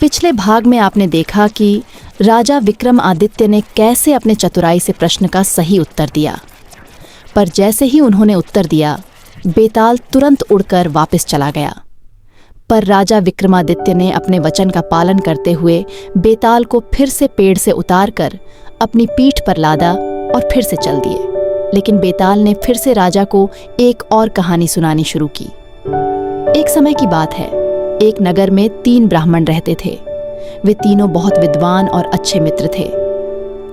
पिछले भाग में आपने देखा कि राजा विक्रमादित्य ने कैसे अपने चतुराई से प्रश्न का सही उत्तर दिया, पर जैसे ही उन्होंने उत्तर दिया, बेताल तुरंत उड़कर वापस चला गया। पर राजा विक्रमादित्य ने अपने वचन का पालन करते हुए बेताल को फिर से पेड़ से उतारकर अपनी पीठ पर लादा और फिर से चल दिए। लेकिन बेताल ने फिर से राजा को एक और कहानी सुनानी शुरू की। एक समय की बात है, एक नगर में 3 ब्राह्मण रहते थे। वे तीनों बहुत विद्वान और अच्छे मित्र थे।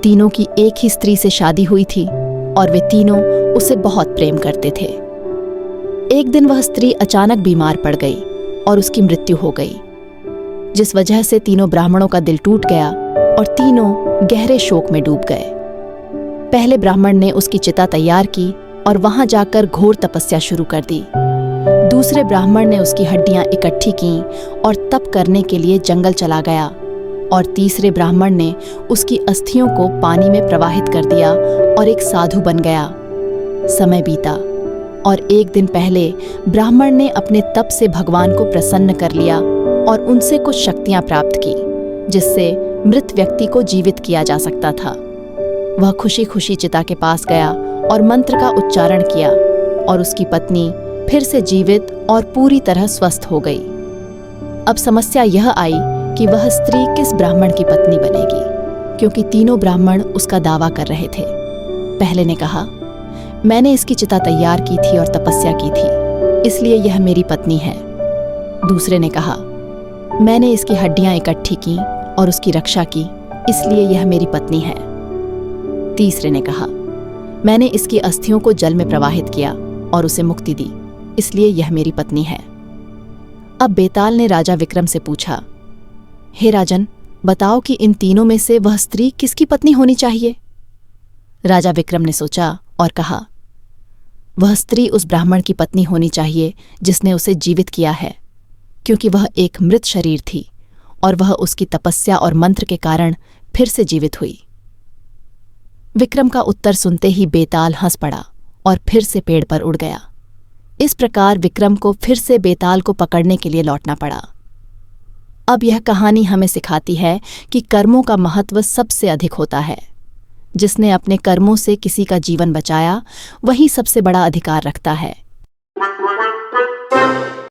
तीनों की एक ही स्त्री से शादी हुई थी और वे तीनों उसे बहुत प्रेम करते थे। एक दिन वह स्त्री अचानक बीमार पड़ गई और उसकी मृत्यु हो गई, जिस वजह से तीनों ब्राह्मणों का दिल टूट गया और तीनों गहरे शोक में डूब गए। पहले ब्राह्मण ने उसकी चिता तैयार की और वहां जाकर घोर तपस्या शुरू कर दी। दूसरे ब्राह्मण ने उसकी हड्डियां इकट्ठी कीं और तप करने के लिए जंगल चला गया और तीसरे ब्राह्मण ने उसकी अस्थियों को पानी में प्रवाहित कर दिया और एक साधु बन गया। समय बीता और एक दिन पहले ब्राह्मण ने अपने तप से भगवान को प्रसन्न कर लिया और उनसे कुछ शक्तियां प्राप्त की, जिससे मृत व्यक्ति को जीवित किया जा सकता था। वह खुशी खुशी चिता के पास गया और मंत्र का उच्चारण किया और उसकी पत्नी फिर से जीवित और पूरी तरह स्वस्थ हो गई। अब समस्या यह आई कि वह स्त्री किस ब्राह्मण की पत्नी बनेगी, क्योंकि तीनों ब्राह्मण उसका दावा कर रहे थे। पहले ने कहा, मैंने इसकी चिता तैयार की थी और तपस्या की थी, इसलिए यह मेरी पत्नी है। दूसरे ने कहा, मैंने इसकी हड्डियां इकट्ठी की और उसकी रक्षा की, इसलिए यह मेरी पत्नी है। तीसरे ने कहा, मैंने इसकी अस्थियों को जल में प्रवाहित किया और उसे मुक्ति दी, इसलिए यह मेरी पत्नी है। अब बेताल ने राजा विक्रम से पूछा, हे राजन, बताओ कि इन तीनों में से वह स्त्री किसकी पत्नी होनी चाहिए? राजा विक्रम ने सोचा और कहा, वह स्त्री उस ब्राह्मण की पत्नी होनी चाहिए जिसने उसे जीवित किया है, क्योंकि वह एक मृत शरीर थी और वह उसकी तपस्या और मंत्र के कारण फिर से जीवित हुई। विक्रम का उत्तर सुनते ही बेताल हंस पड़ा और फिर से पेड़ पर उड़ गया। इस प्रकार विक्रम को फिर से बेताल को पकड़ने के लिए लौटना पड़ा। अब यह कहानी हमें सिखाती है कि कर्मों का महत्व सबसे अधिक होता है। जिसने अपने कर्मों से किसी का जीवन बचाया, वही सबसे बड़ा अधिकार रखता है।